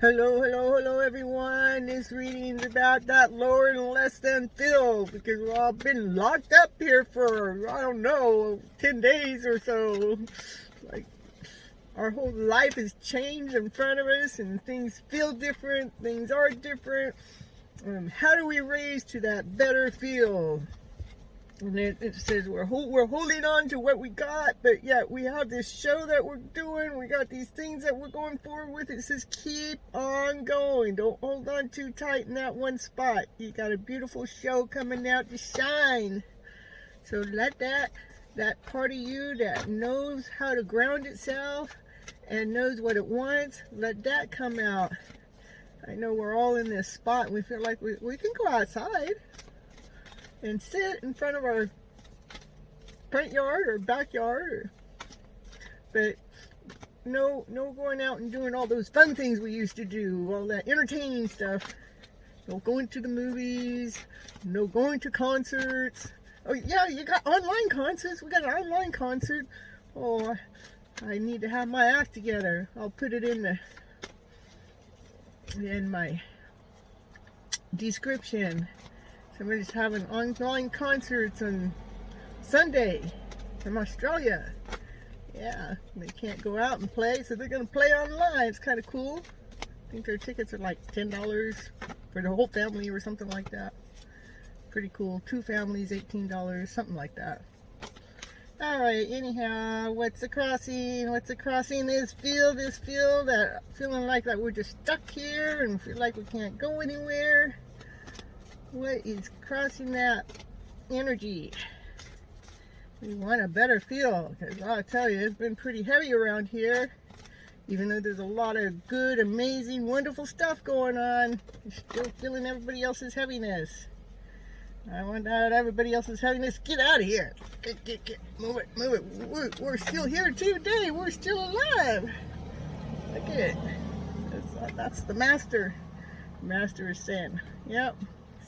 Hello, hello, hello everyone. This reading is about that lower and less than feel, because we've all been locked up here for, I don't know, 10 days or so. Like, our whole life has changed in front of us and things feel different, things are different. How do we raise to that better feel? And it says we're holding on to what we got, but yet we have this show that we're doing. We got these things that we're going forward with. It says keep on going. Don't hold on too tight in that one spot. You got a beautiful show coming out to shine. So let that part of you that knows how to ground itself and knows what it wants, let that come out. I know we're all in this spot and we feel like we can go outside and sit in front of our front yard or backyard, but no going out and doing all those fun things we used to do, all that entertaining stuff. No going to the movies, no going to concerts. Oh yeah, you got online concerts. We got an online concert. Oh, I need to have my act together. I'll put it in my description. Somebody's having online concerts on Sunday from Australia. Yeah, they can't go out and play, so they're going to play online. It's kind of cool. I think their tickets are like $10 for the whole family or something like that. Pretty cool. 2 families, $18, something like that. Alright, anyhow, what's the crossing? What's the crossing? This feel that feeling like that we're just stuck here and feel like we can't go anywhere. What is crossing that energy? We want a better feel, because I'll tell you, it's been pretty heavy around here. Even though there's a lot of good, amazing, wonderful stuff going on, you're still feeling everybody else's heaviness. I want out everybody else's heaviness. Get out of here. Get. Move it. We're still here today. We're still alive. Look at it. That's the master. The master is saying, yep.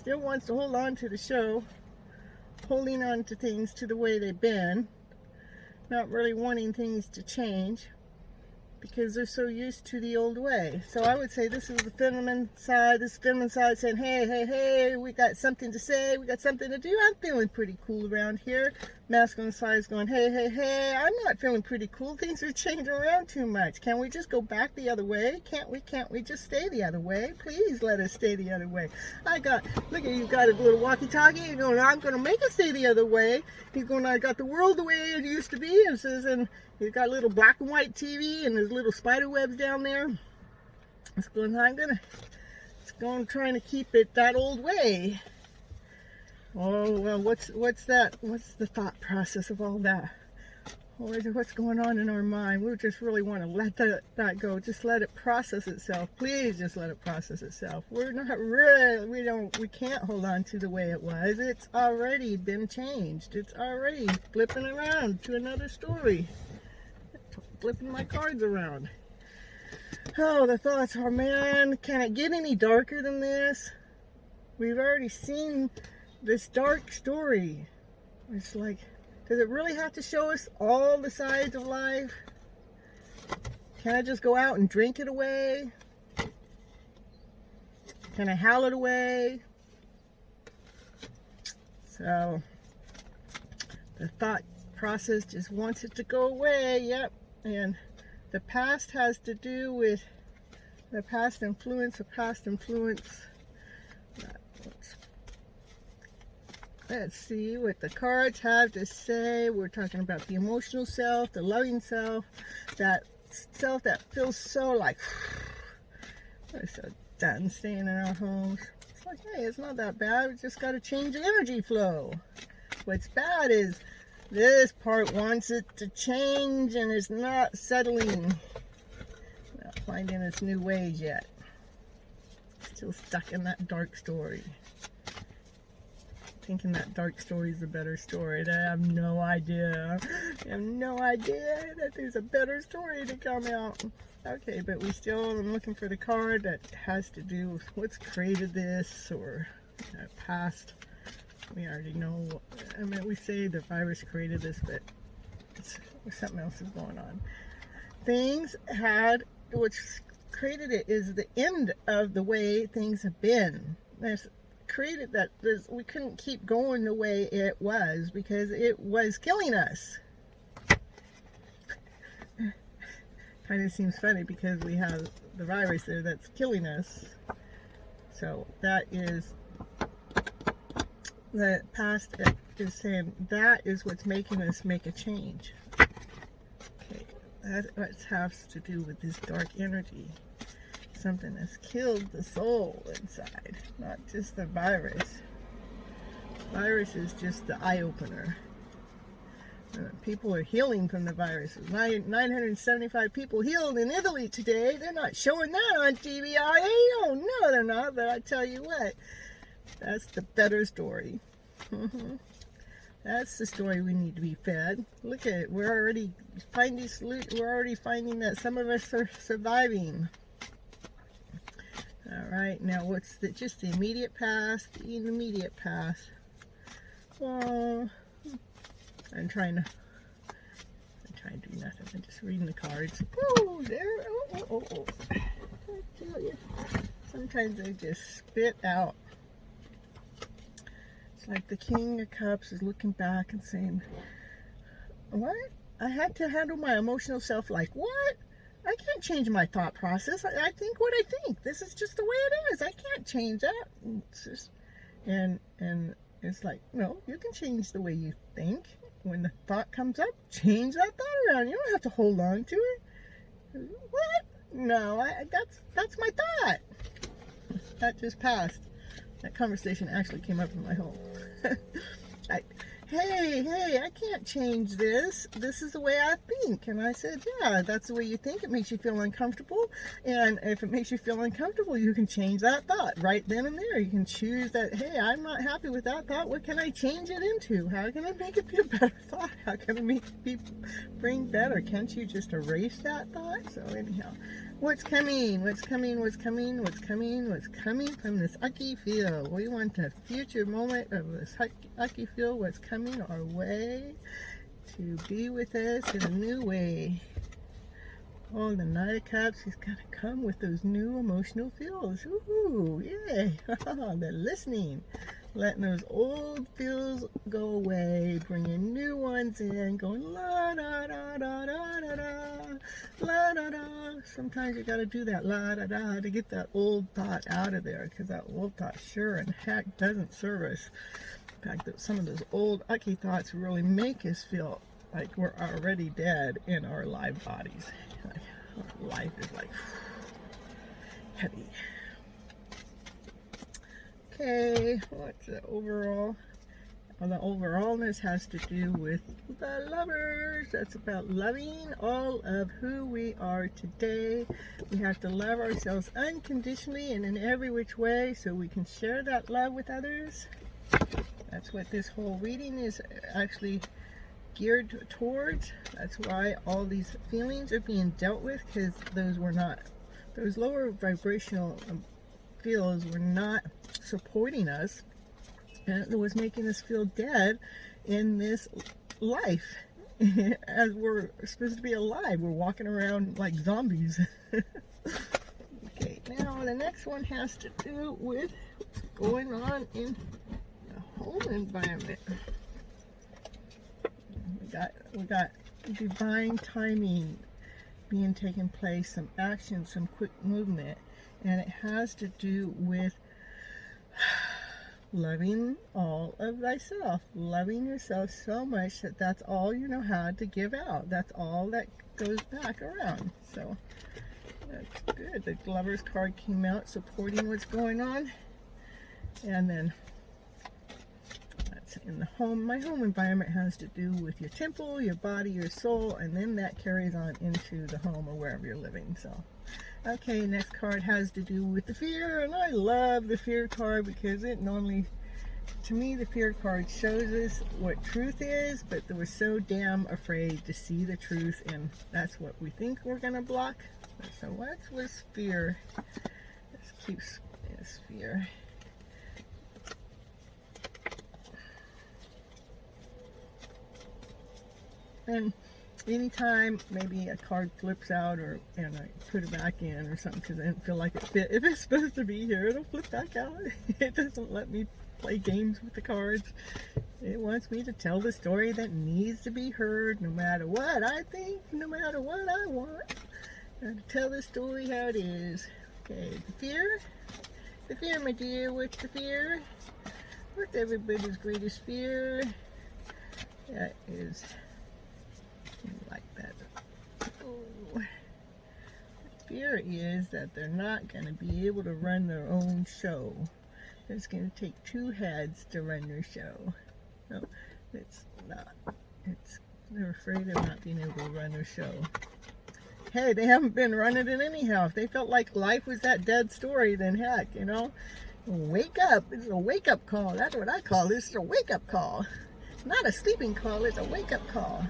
Still wants to hold on to the show, holding on to things to the way they've been, not really wanting things to change because they're so used to the old way. So I would say this is the feminine side. This feminine side saying, hey, we got something to say, we got something to do. I'm feeling pretty cool around here. Masculine side is going, hey, I'm not feeling pretty cool. Things are changing around too much. Can we just go back the other way? Can't we just stay the other way? Please let us stay the other way. Look at you, got a little walkie-talkie. You're going, I'm going to make it stay the other way. He's going, I got the world the way it used to be. It says, and he's got a little black and white TV and there's little spider webs down there. It's going, trying to keep it that old way. Oh, well, what's that? What's the thought process of all that? What's going on in our mind? We just really want to let that go. Just let it process itself. Please just let it process itself. We're not really, we can't hold on to the way it was. It's already been changed. It's already flipping around to another story. Flipping my cards around. Oh, the thoughts are, man, can it get any darker than this? We've already seen this dark story. It's like, does it really have to show us all the sides of life? Can I just go out and drink it away? Can I howl it away? So, the thought process just wants it to go away. Yep. And the past has to do with the past influence. Let's see what the cards have to say. We're talking about the emotional self, the loving self, that self that feels so like, we're so done staying in our homes. It's like, hey, it's not that bad. We just got to change the energy flow. What's bad is this part wants it to change and is not settling. Not finding its new ways yet. Still stuck in that dark story. Thinking that dark story is a better story. I have no idea. I have no idea that there's a better story to come out. Okay, but we still are looking for the card that has to do with what's created this or past. We already know. I mean, we say the virus created this, but something else is going on. Things had, what's created it is the end of the way things have been. There's created that we couldn't keep going the way it was because it was killing us. Kind of seems funny because we have the virus there that's killing us. So that is the past is saying that is what's making us make a change. Okay, that has to do with this dark energy. Something that's killed the soul inside, not just the virus. Virus is just the eye-opener. People are healing from the virus. 975 people healed in Italy today. They're not showing that on TV, are they? Oh, no, they're not. But I tell you what, that's the better story. That's the story we need to be fed. Look at it. We're already finding that some of us are surviving. All right. Now, what's just the immediate past? The immediate past. Well, I'm trying to do nothing. I'm just reading the cards. Oh, there. Oh. I tell you, sometimes they just spit out. It's like the King of Cups is looking back and saying, what? I had to handle my emotional self like, what? I can't change my thought process. I think what I think. This is just the way it is. I can't change that. It's just, and it's like, no, you can change the way you think. When the thought comes up, change that thought around. You don't have to hold on to it. What? No, that's my thought. That just passed. That conversation actually came up in my home. Hey, I can't change this. This is the way I think. And I said, yeah, that's the way you think. It makes you feel uncomfortable. And if it makes you feel uncomfortable, you can change that thought right then and there. You can choose that, hey, I'm not happy with that thought. What can I change it into? How can I make it be a better thought? How can I make it bring better? Can't you just erase that thought? So anyhow, what's coming? What's coming from this 𝐂𝐸 field? We want a future moment of this 𝐂𝐸 field. What's coming our way to be with us in a new way? Oh, the Knight of Cups, he's going to come with those new emotional feels. Ooh, yay. They're listening. Letting those old feels go away, bringing new ones in, going la da da da da da da, la da da. Sometimes you got to do that la da da to get that old thought out of there, because that old thought sure and heck doesn't serve us. In fact, some of those old 𝐂𝐸 thoughts really make us feel like we're already dead in our live bodies. Like, our life is like heavy. Okay, what's the overall? Well, the overallness has to do with the lovers. That's about loving all of who we are today. We have to love ourselves unconditionally and in every which way so we can share that love with others. That's what this whole reading is actually geared towards. That's why all these feelings are being dealt with, because those lower vibrational feels were not supporting us, and it was making us feel dead in this life. As we're supposed to be alive, we're walking around like zombies. Okay, now the next one has to do with what's going on in the home environment. We got divine timing being taken place, some action, some quick movement, and it has to do with loving all of thyself, loving yourself so much that that's all you know how to give out. That's all that goes back around. So that's good. The Lover's card came out supporting what's going on. And then that's in the home. My home environment has to do with your temple, your body, your soul, and then that carries on into the home or wherever you're living. So okay, next card has to do with the fear, and I love the fear card because it normally, to me, the fear card shows us what truth is, but we're so damn afraid to see the truth, and that's what we think we're going to block. So what's with fear? Let's keep this fear. And anytime maybe a card flips out and I put it back in or something because I didn't feel like it fit. If it's supposed to be here, it'll flip back out. It doesn't let me play games with the cards. It wants me to tell the story that needs to be heard, no matter what I think, no matter what I want. Gotta tell the story how it is. Okay, the fear. The fear, my dear. What's the fear? What's everybody's greatest fear? That is like that. Oh. The fear is that they're not going to be able to run their own show. It's going to take two heads to run their show. No, it's not. They're afraid of not being able to run their show. Hey, they haven't been running it anyhow. If they felt like life was that dead story, then heck, you know. Wake up. It's a wake-up call. That's what I call this. It's a wake-up call. It's not a sleeping call. It's a wake-up call.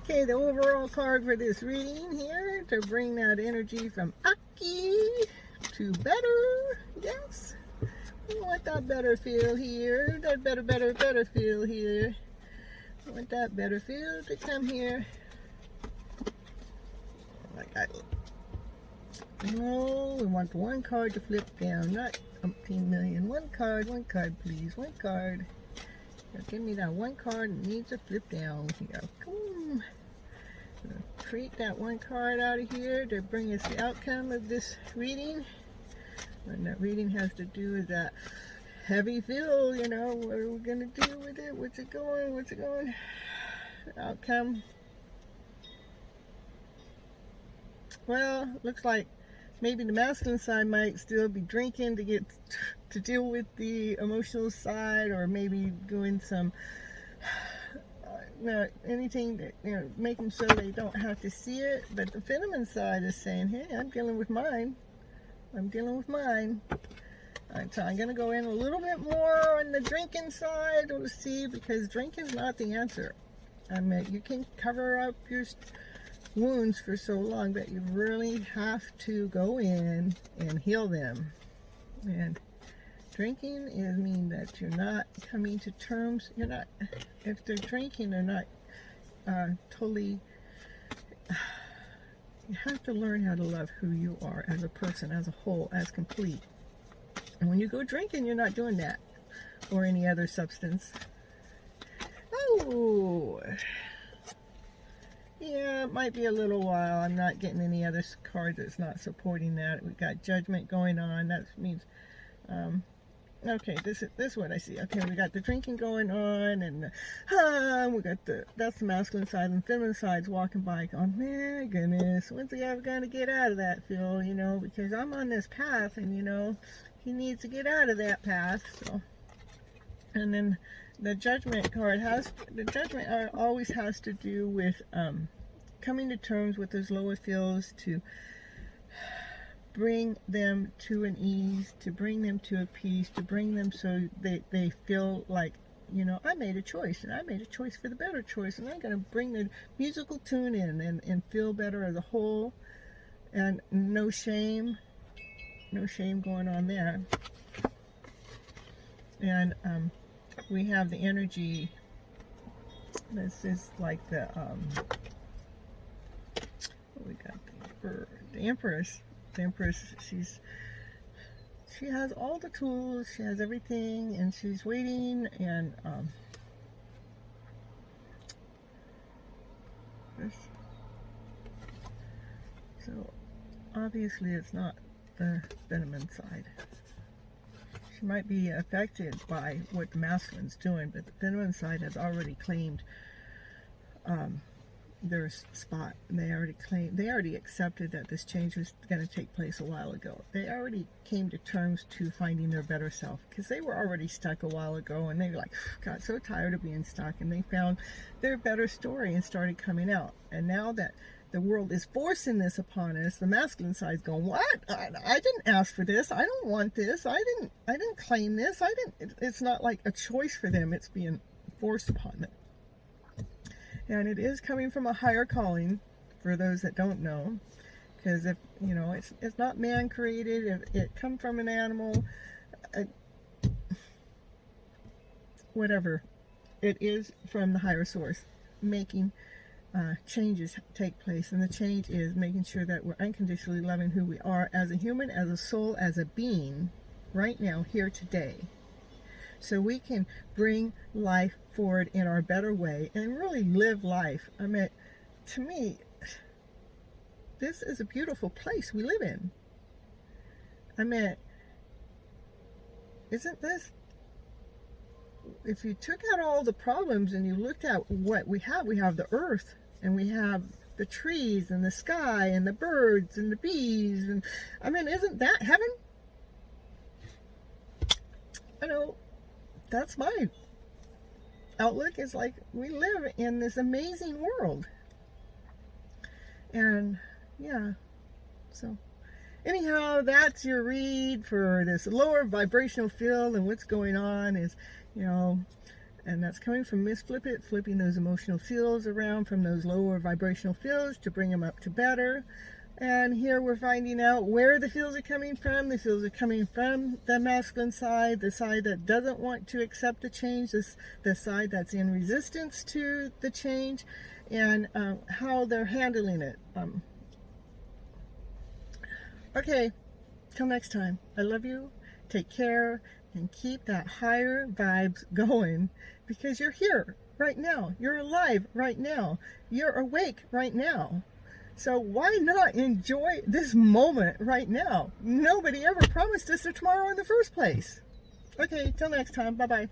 Okay, the overall card for this reading here to bring that energy from Aki to better. Yes. We want that better feel here. That better feel here. I want that better feel to come here. Like that. No, we want one card to flip down, not umpteen million. One card, please. One card. Now give me that one card that needs to flip down here. Come. Create that one card out of here to bring us the outcome of this reading. And that reading has to do with that heavy feel, you know. What are we going to do with it? What's it going? What's it going? Outcome. Well, looks like maybe the masculine side might still be drinking to get to deal with the emotional side, or maybe doing some anything that, you know, make them so they don't have to see it. But the feminine side is saying, hey, I'm dealing with mine. I'm dealing with mine. Alright, so I'm going to go in a little bit more on the drinking side to see, because drinking is not the answer. I mean, you can cover up your wounds for so long, but you really have to go in and heal them. And drinking is mean that you're not coming to terms. You're not, if they're drinking, they're not totally. You have to learn how to love who you are as a person, as a whole, as complete. And when you go drinking, you're not doing that, or any other substance. Oh. Yeah, it might be a little while. I'm not getting any other card that's not supporting that. We've got judgment going on. That means, okay, this is what I see. Okay, we got the drinking going on, and we got that's the masculine side, and the feminine side's walking by going, my goodness, when's he ever going to get out of that, Phil? You know, because I'm on this path, and, you know, he needs to get out of that path. So, and then the judgment card always has to do with coming to terms with those lower feels, to bring them to an ease, to bring them to a peace, to bring them so they feel like, you know, I made a choice, and I made a choice for the better choice, and I'm going to bring the musical tune in and feel better as a whole, and no shame going on there. And we have the energy. This is like the we got the Empress. The Empress, she has all the tools, she has everything, and she's waiting, and so obviously it's not the feminine side. She might be affected by what the masculine's doing, but the feminine side has already claimed their spot. And they already accepted that this change was going to take place a while ago. They already came to terms to finding their better self, because they were already stuck a while ago, and they like got so tired of being stuck, and they found their better story and started coming out. And now that the world is forcing this upon us, the masculine side's going, what? I didn't ask for this. I don't want this. I didn't claim this. It's not like a choice for them. It's being forced upon them. And it is coming from a higher calling, for those that don't know. Because if, you know, it's not man created. If it come from an animal, whatever. It is from the higher source, making changes take place, and the change is making sure that we're unconditionally loving who we are as a human, as a soul, as a being, right now, here today, so we can bring life forward in our better way and really live life. I mean, to me, this is a beautiful place we live in. I mean, isn't this, if you took out all the problems and you looked at what we have the earth, and we have the trees and the sky and the birds and the bees, and I mean, isn't that heaven? I know, that's my outlook, is like, we live in this amazing world. And yeah, so anyhow, that's your read for this lower vibrational field, and what's going on is, you know, and that's coming from Ms.Flip-It, flipping those emotional fields around from those lower vibrational fields to bring them up to better. And here we're finding out where the fields are coming from. The fields are coming from the masculine side, the side that doesn't want to accept the change, the side that's in resistance to the change, and how they're handling it. Okay, till next time. I love you. Take care. And keep that higher vibes going, because you're here right now. You're alive right now. You're awake right now. So why not enjoy this moment right now? Nobody ever promised us a tomorrow in the first place. Okay, till next time. Bye-bye.